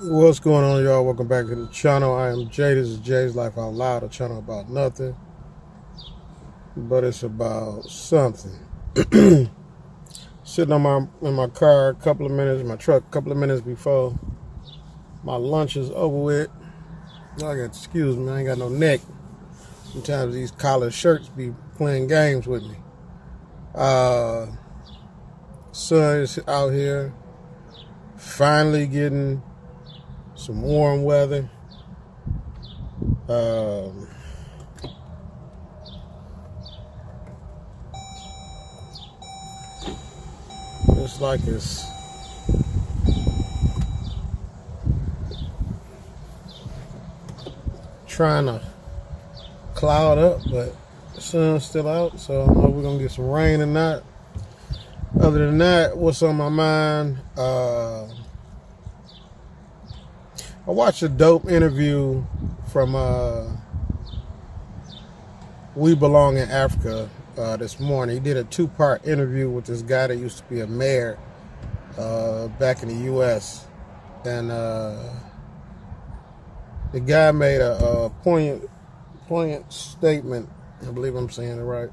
What's going on, y'all? Welcome back to the channel. I am Jay. This is Jay's Life Out Loud, a channel about nothing, but it's about something. Sitting in my car, a couple of minutes, my truck, a couple of minutes before my lunch is over with. Excuse me, I ain't got no neck. Sometimes these collar shirts be playing games with me. Sun is out here, finally getting some warm weather. It's like it's trying to cloud up, but the sun's still out, so I don't know if we're gonna get some rain or not. Other than that, what's on my mind? I watched a dope interview from We Belong in Africa this morning. He did a 2-part interview with this guy that used to be a mayor back in the U.S. And the guy made a poignant statement. I believe I'm saying it right.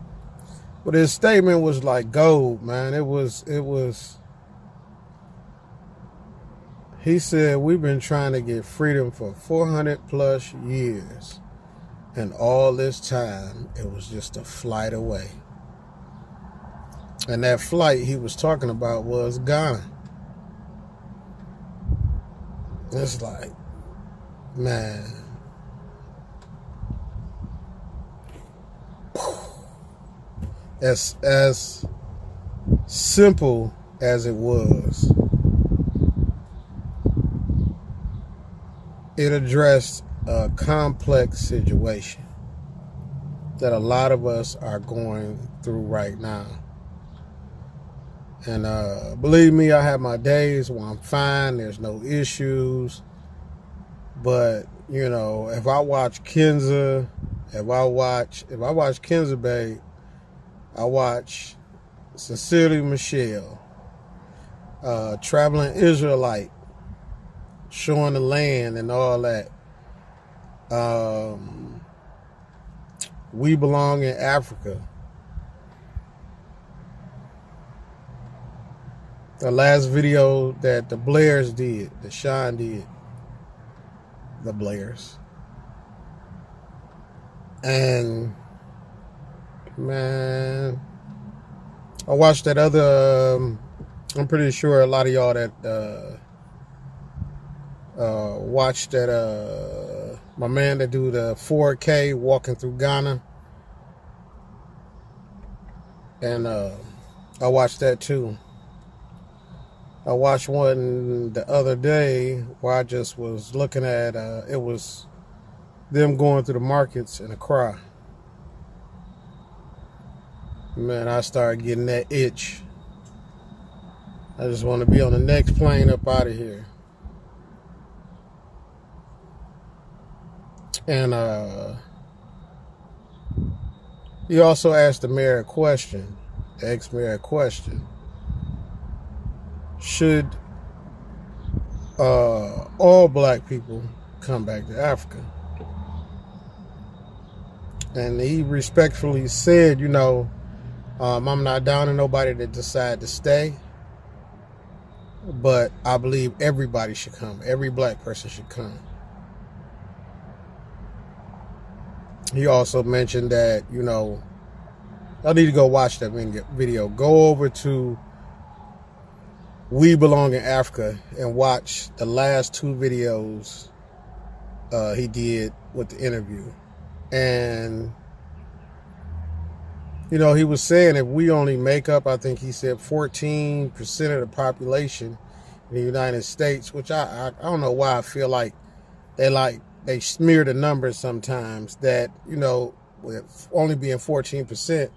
But his statement was like gold, man. It was. He said, we've been trying to get freedom for 400 plus years. And all this time, it was just a flight away. And that flight he was talking about was Ghana. It's like, man. As simple as it was, it addressed a complex situation that a lot of us are going through right now. And believe me, I have my days where I'm fine, there's no issues. But, you know, if I watch Kenza, if I watch Kenza Babe, I watch Sincerely Michelle, Traveling Israelite, Showing the Land and all that. We Belong in Africa. The last video that the Blairs did, that Sean did, the Blairs. And, man, I watched that other, I'm pretty sure a lot of y'all that watched that, my man that do the 4K walking through Ghana. And I watched that too. I watched one the other day where I just was looking at, it was them going through the markets in Accra. Man, I started getting that itch. I just want to be on the next plane up out of here. And he also asked the mayor a question, the ex-mayor a question. Should all black people come back to Africa? And he respectfully said, you know, I'm not down on nobody that decide to stay, but I believe everybody should come. Every black person should come. He also mentioned that, you know, I need to go watch that video. Go over to We Belong in Africa and watch the last 2 videos he did with the interview. And, you know, he was saying if we only make up, I think he said 14% of the population in the United States, which I don't know why I feel like they smear the numbers sometimes, that, you know, with only being 14%,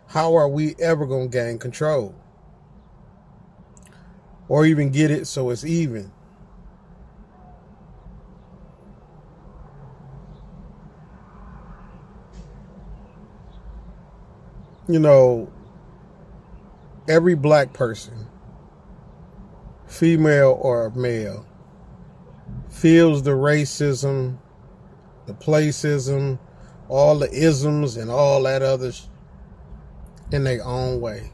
how are we ever going to gain control? Or even get it so it's even? You know, every black person, female or male, feels the racism, the placism, all the isms and all that others in their own way.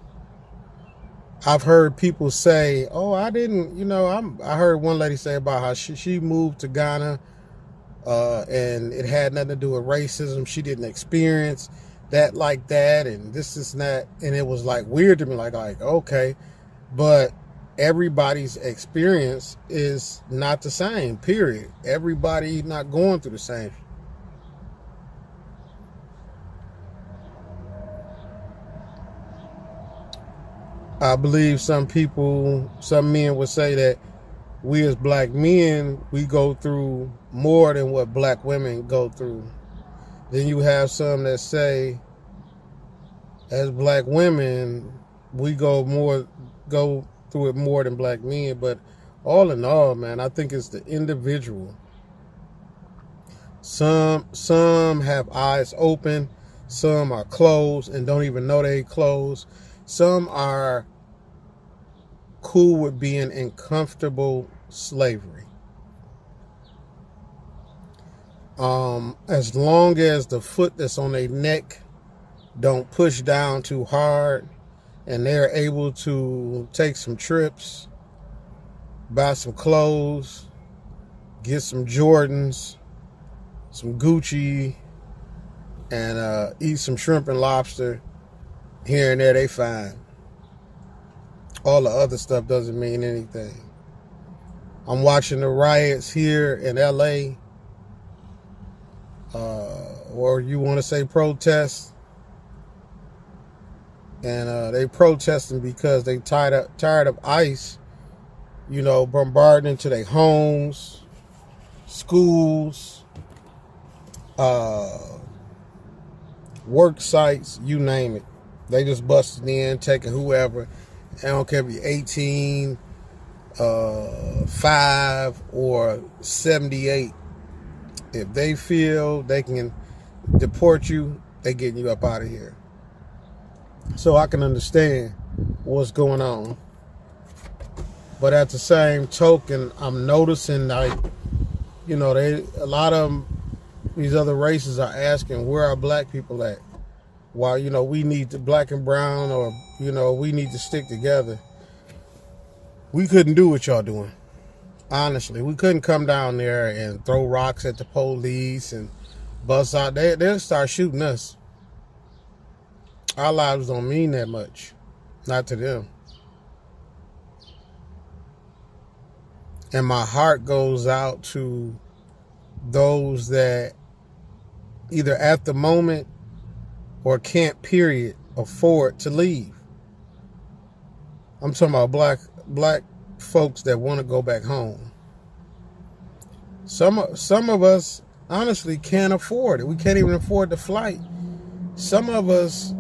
I've heard people say, oh, I didn't, I heard one lady say about how she moved to Ghana and it had nothing to do with racism. She didn't experience that like that and this and that. And it was like weird to me, like okay, but everybody's experience is not the same, period. Everybody not going through the same. I believe some men would say that we as black men, we go through more than what black women go through. Then you have some that say, as black women, we go through it more than black men. But all in all, man, I think it's the individual. Some have eyes open, some are closed and don't even know they closed. Some are cool with being in comfortable slavery. As long as the foot that's on their neck don't push down too hard and they're able to take some trips, buy some clothes, get some Jordans, some Gucci, and eat some shrimp and lobster here and there, they fine. All the other stuff doesn't mean anything. I'm watching the riots here in LA, or you want to say protests, and they protesting because they tired of ICE, bombarding into their homes, schools, work sites, you name it. They just busting in, taking whoever. I don't care if you're 18, 5, or 78. If they feel they can deport you, they getting you up out of here. So I can understand what's going on. But at the same token, I'm noticing a lot of them, these other races are asking, where are black people at? While, we need the black and brown, or, we need to stick together. We couldn't do what y'all doing. Honestly, we couldn't come down there and throw rocks at the police and bust out. They'll start shooting us. Our lives don't mean that much. Not to them. And my heart goes out to those that either at the moment or can't, period, afford to leave. I'm talking about black folks that want to go back home. Some of us honestly can't afford it. We can't even afford the flight. Some of us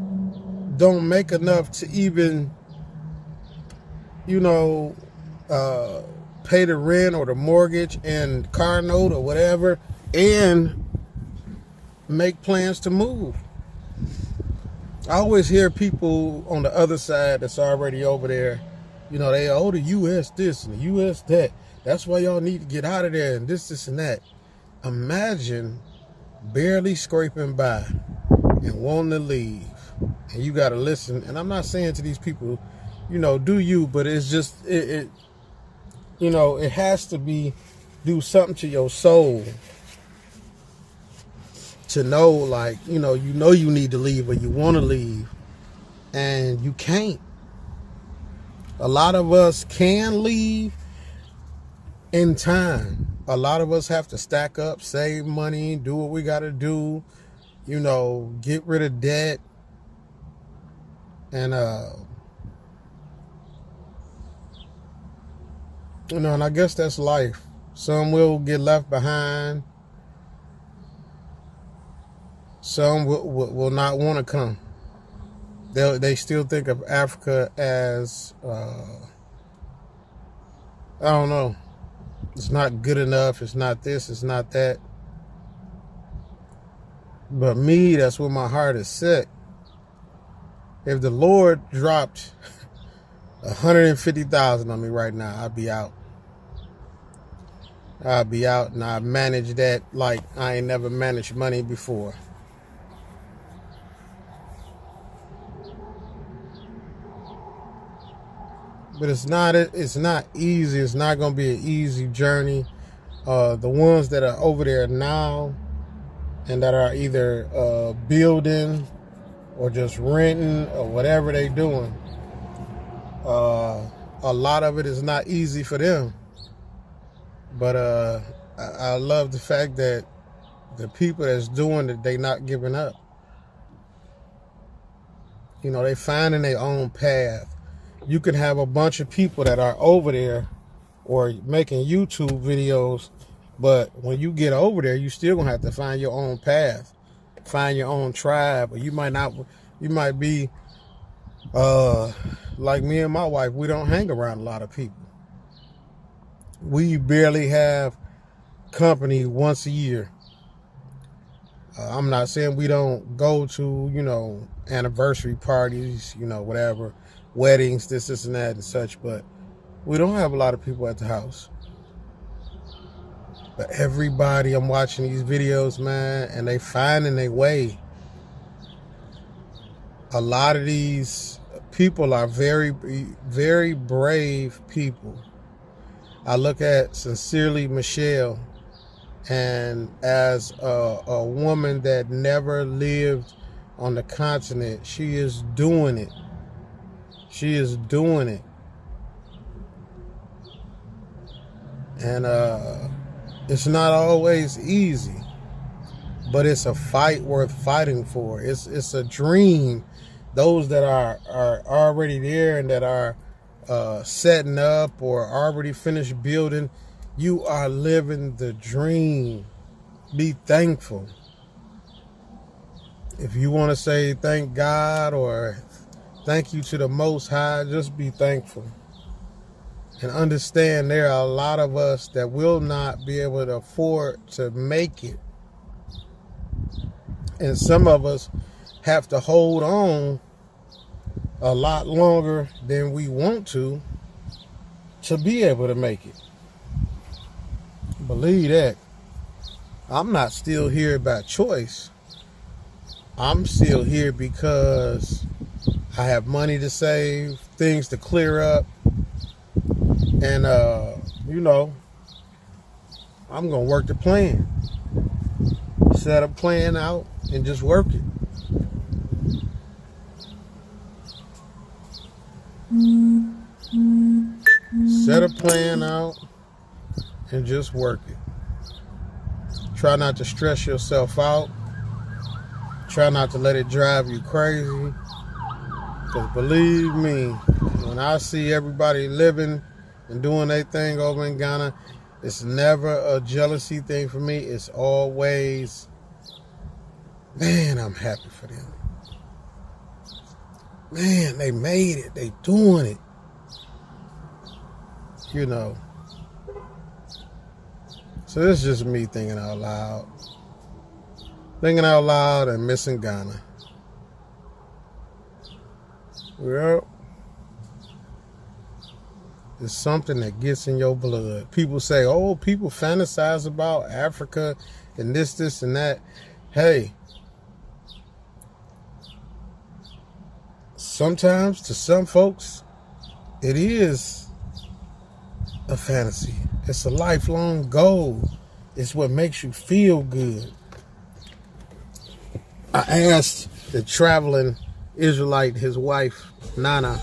don't make enough to even, pay the rent or the mortgage and car note or whatever, and make plans to move. I always hear people on the other side that's already over there, they owe the U.S. this and the U.S. that. That's why y'all need to get out of there and this and that. Imagine barely scraping by and wanting to leave. And you got to listen. And I'm not saying to these people, do you, but it's just, it has to do something to your soul to know, like, you need to leave or you want to leave and you can't. A lot of us can leave in time. A lot of us have to stack up, save money, do what we got to do, get rid of debt. And, and I guess that's life. Some will get left behind. Some will not want to come. They still think of Africa as, I don't know. It's not good enough. It's not this. It's not that. But me, that's where my heart is set. If the Lord dropped 150,000 on me right now, I'd be out. I'll be out and I manage that like I ain't never managed money before. But it's not easy. It's not gonna be an easy journey. The ones that are over there now and that are either building or just renting or whatever they doing, a lot of it is not easy for them. But I love the fact that the people that's doing it, they not giving up. You know, they finding their own path. You can have a bunch of people that are over there or making YouTube videos, but when you get over there, you still gonna have to find your own path, find your own tribe. Or you might be like me and my wife. We don't hang around a lot of people. We barely have company once a year. I'm not saying we don't go to, you know, anniversary parties, you know, whatever, weddings, this and that and such, but we don't have a lot of people at the house. But everybody, I'm watching these videos, man, and they finding their way. A lot of these people are very, very brave people. I look at Sincerely Michelle, and as a woman that never lived on the continent, she is doing it. She is doing it. And it's not always easy, but it's a fight worth fighting for. It's a dream. Those that are already there and that are setting up or already finished building, you are living the dream. Be thankful. If you want to say thank God or thank you to the Most High, just be thankful. And understand there are a lot of us that will not be able to afford to make it. And some of us have to hold on a lot longer than we want to be able to make it. Believe that. I'm not still here by choice. I'm still here because I have money to save, things to clear up, and you know, I'm gonna work the plan. Set a plan out and just work it. Set a plan out and just work it. Try not to stress yourself out. Try not to let it drive you crazy. Because believe me, when I see everybody living and doing their thing over in Ghana, it's never a jealousy thing for me. It's always, man, I'm happy for them. Man, they made it. They doing it. You know. So this is just me thinking out loud. Thinking out loud and missing Ghana. Well, it's something that gets in your blood. People say, oh, people fantasize about Africa and this, and that. Hey, sometimes to some folks, it is a fantasy. It's a lifelong goal. It's what makes you feel good. I asked the traveling Israelite, his wife, Nana,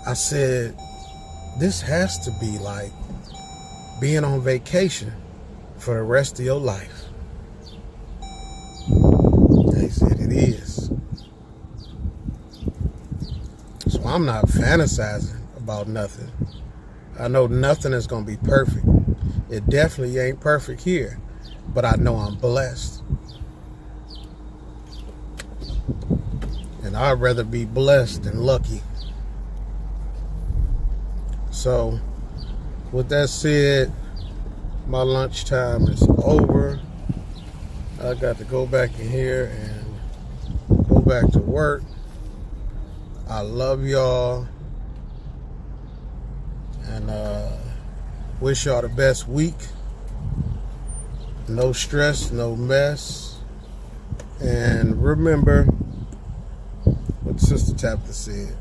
I said, this has to be like being on vacation for the rest of your life. They said it is. So I'm not fantasizing about nothing. I know nothing is going to be perfect. It definitely ain't perfect here, but I know I'm blessed. And I'd rather be blessed than lucky. So, with that said, my lunchtime is over. I got to go back in here and go back to work. I love y'all. And Wish y'all the best week. No stress, no mess. And remember what Sister Tabitha said.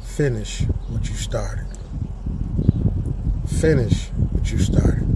Finish what you started. Finish what you started.